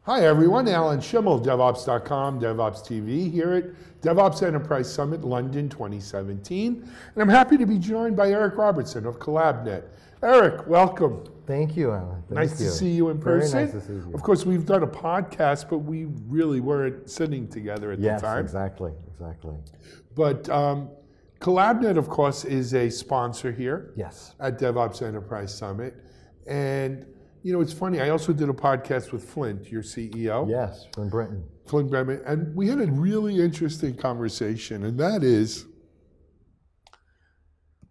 Hi everyone, Alan Schimmel, DevOps.com, DevOps TV, here at DevOps Enterprise Summit London 2017. And I'm happy to be joined by Eric Robertson of Collabnet. Eric, welcome. Thank you, Alan. Nice to see you in person. Very nice to see you. Of course, we've done a podcast, but we really weren't sitting together at the time. Yes, exactly. But Collabnet, of course, is a sponsor here at DevOps Enterprise Summit. And you know, it's funny, I also did a podcast with Flint, your CEO. Yes, Flint Brenton. Flint Brenton, and we had a really interesting conversation, and that is,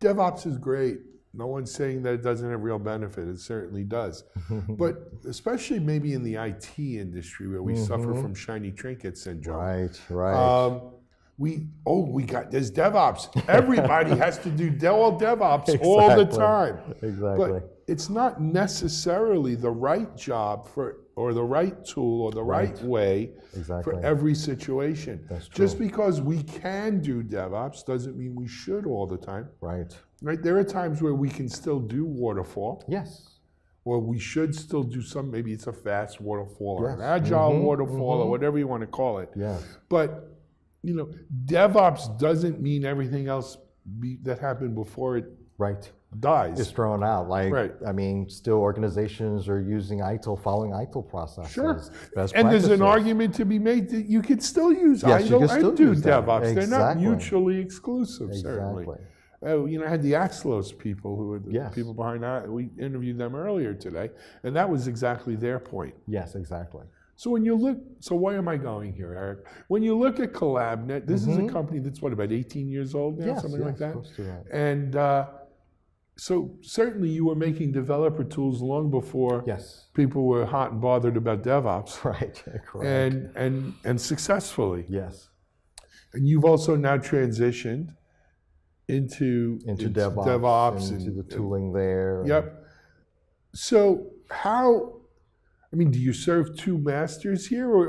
DevOps is great. No one's saying that it doesn't have real benefit, it certainly does. But especially maybe in the IT industry where we suffer from shiny trinket syndrome. Right. There's DevOps. Everybody has to do all DevOps all the time. Exactly. But it's not necessarily the right job or the right tool or the right way for every situation. That's true. Just because we can do DevOps doesn't mean we should all the time. Right. There are times where we can still do waterfall. Yes. Or we should still do maybe it's a fast waterfall or an agile waterfall or whatever you want to call it. Yes. But you know, DevOps doesn't mean everything else that happened before it dies. It's thrown out. I mean, still organizations are using ITIL, following ITIL processes. Sure. Best and practices. There's an argument to be made that you could still use ITIL and do DevOps. They're not mutually exclusive, certainly. You know, I had the Axlos people who were the people behind that. We interviewed them earlier today, and that was exactly their point. Yes, exactly. So when you look, why am I going here, Eric? When you look at Collabnet, this is a company that's what, about 18 years old now, something like that? Close to that. And so certainly you were making developer tools long before people were hot and bothered about DevOps. Right, correct. And successfully. Yes. And you've also now transitioned into DevOps into the tooling there. Yep. So I mean, do you serve two masters here, or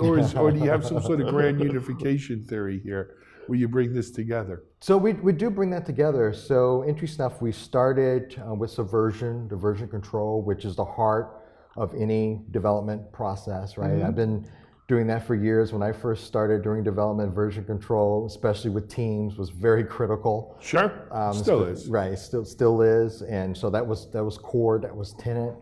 do you have some sort of grand unification theory here where you bring this together? So we do bring that together. So interesting enough, we started with Subversion, the version control, which is the heart of any development process, right? I've been doing that for years. When I first started doing development, version control, especially with teams, was very critical. Sure, still is. Right, still is. And so that was core, that was tenet.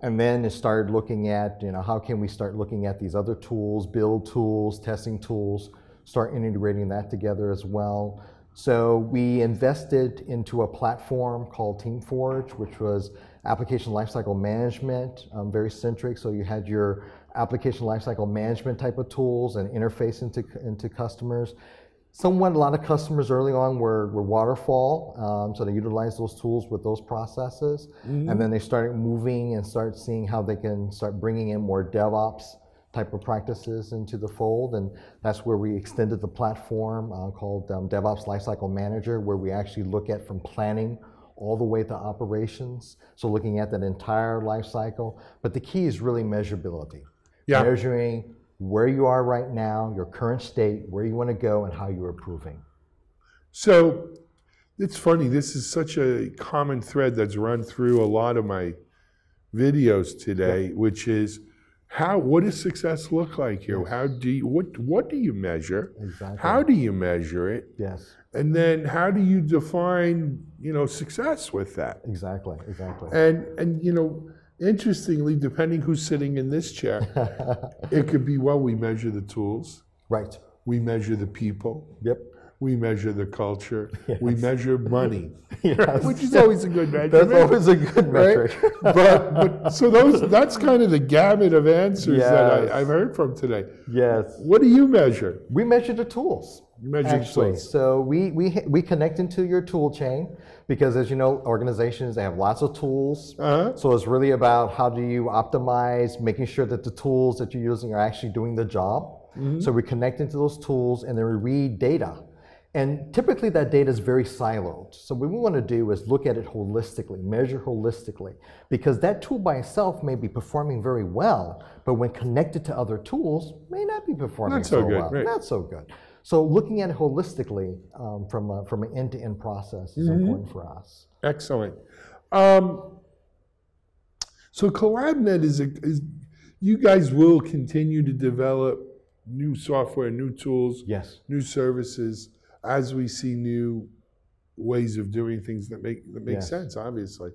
And then it started looking at, you know, how can we start looking at these other tools, build tools, testing tools, start integrating that together as well. So we invested into a platform called TeamForge, which was application lifecycle management, very centric. So you had your application lifecycle management type of tools and interface into customers. A lot of customers early on were waterfall, so they utilized those tools with those processes, and then they started moving and start seeing how they can start bringing in more DevOps type of practices into the fold, and that's where we extended the platform called DevOps Lifecycle Manager, where we actually look at from planning all the way to operations, so looking at that entire life cycle. But the key is really measurability, measuring where you are right now, your current state, where you want to go, and how you're improving. So it's funny, this is such a common thread that's run through a lot of my videos today, which is what does success look like here? How do you, what do you measure? Exactly. How do you measure it? Yes. And then how do you define, you know, success with that? Exactly. And you know, interestingly, depending who's sitting in this chair, it could be, well, we measure the tools. Right. We measure the people. Yep. We measure the culture. We measure money, yes. Which is always a good measurement. That's always a good metric. But so that's kind of the gamut of answers that I've heard from today. Yes. What do you measure? We measure the tools. You measure the tools. So we connect into your tool chain because, as you know, organizations, they have lots of tools. So it's really about how do you optimize, making sure that the tools that you're using are actually doing the job. So we connect into those tools and then we read data. And typically that data is very siloed. So what we want to do is look at it holistically, measure holistically, because that tool by itself may be performing very well, but when connected to other tools, may not be performing so well. Right. Not so good. So looking at it holistically from an end-to-end process is important for us. Excellent. So Collabnet is you guys will continue to develop new software, new tools, Yes. new services as we see new ways of doing things that make Yes. sense, obviously.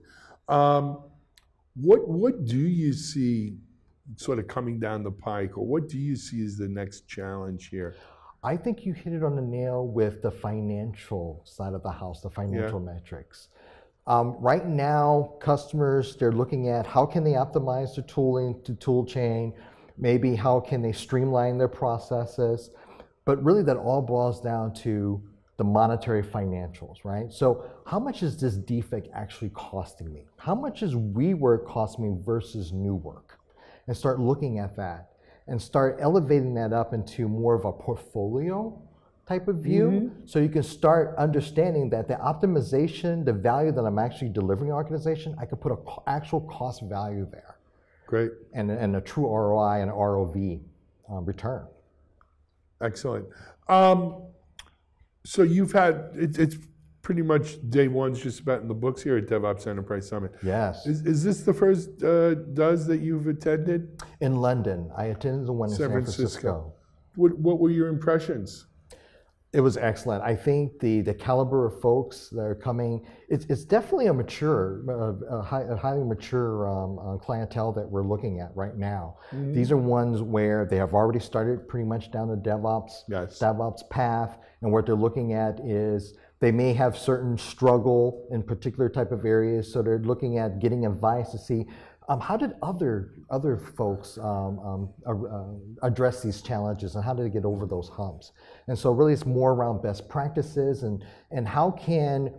What do you see sort of coming down the pike, or what do you see as the next challenge here? I think you hit it on the nail with the financial side of the house, the financial metrics. Right now, customers, they're looking at how can they optimize their tooling to tool chain, maybe how can they streamline their processes, but really that all boils down to the monetary financials, right? So how much is this defect actually costing me? How much is rework costing me versus new work? And start looking at that and start elevating that up into more of a portfolio type of view. So you can start understanding that the optimization, the value that I'm actually delivering to the organization, I could put an actual cost value there. Great. And a true ROI and ROV return. Excellent. So you've had, it's pretty much day one's just about in the books here at DevOps Enterprise Summit. Yes. Is this the first DOS that you've attended? In London. I attended the one in San Francisco. What were your impressions? It was excellent. I think the caliber of folks that are coming, it's definitely a mature, a highly mature clientele that we're looking at right now. These are ones where they have already started pretty much down the DevOps path, and what they're looking at is they may have certain struggle in particular type of areas, so they're looking at getting advice to see how did other folks address these challenges, and how did they get over those humps? And so really it's more around best practices and how can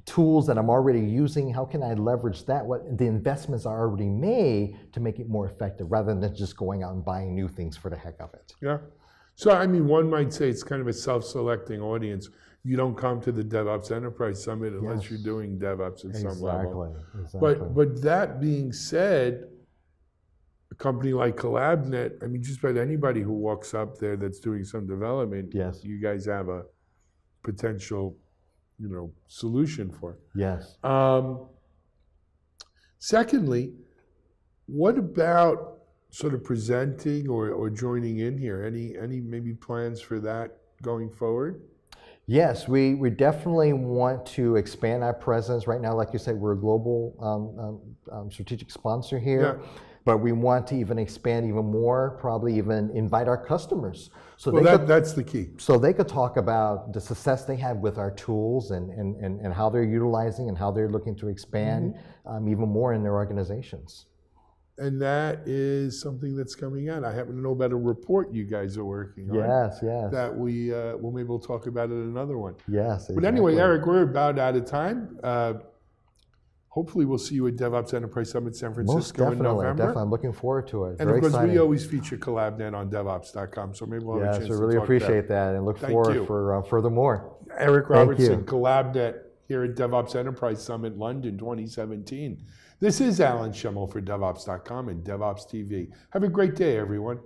tools that I'm already using, how can I leverage that, what the investments are already made to make it more effective, rather than just going out and buying new things for the heck of it. Yeah. So I mean, one might say it's kind of a self-selecting audience. You don't come to the DevOps Enterprise Summit unless you're doing DevOps at some level. But that being said, a company like Collabnet, I mean, just about anybody who walks up there that's doing some development, you guys have a potential, solution for. Yes. Secondly, what about sort of presenting or joining in here? Any maybe plans for that going forward? Yes, we definitely want to expand our presence. Right now, like you said, we're a global strategic sponsor here, but we want to even expand even more, probably even invite our customers. So that's the key. So they could talk about the success they have with our tools and how they're utilizing and how they're looking to expand even more in their organizations. And that is something that's coming out. I happen to know about a report you guys are working on. Yes. That maybe we'll talk about it in another one. Yes, exactly. But anyway, Eric, we're about out of time. Hopefully we'll see you at DevOps Enterprise Summit San Francisco in November. Definitely. I'm looking forward to it. And of course, we always feature Collabnet on DevOps.com, so maybe we'll have a chance to talk about it. Yes, we really appreciate that and look forward for furthermore. Eric Robertson, Collabnet, here at DevOps Enterprise Summit London 2017. This is Alan Schimmel for DevOps.com and DevOps TV. Have a great day, everyone.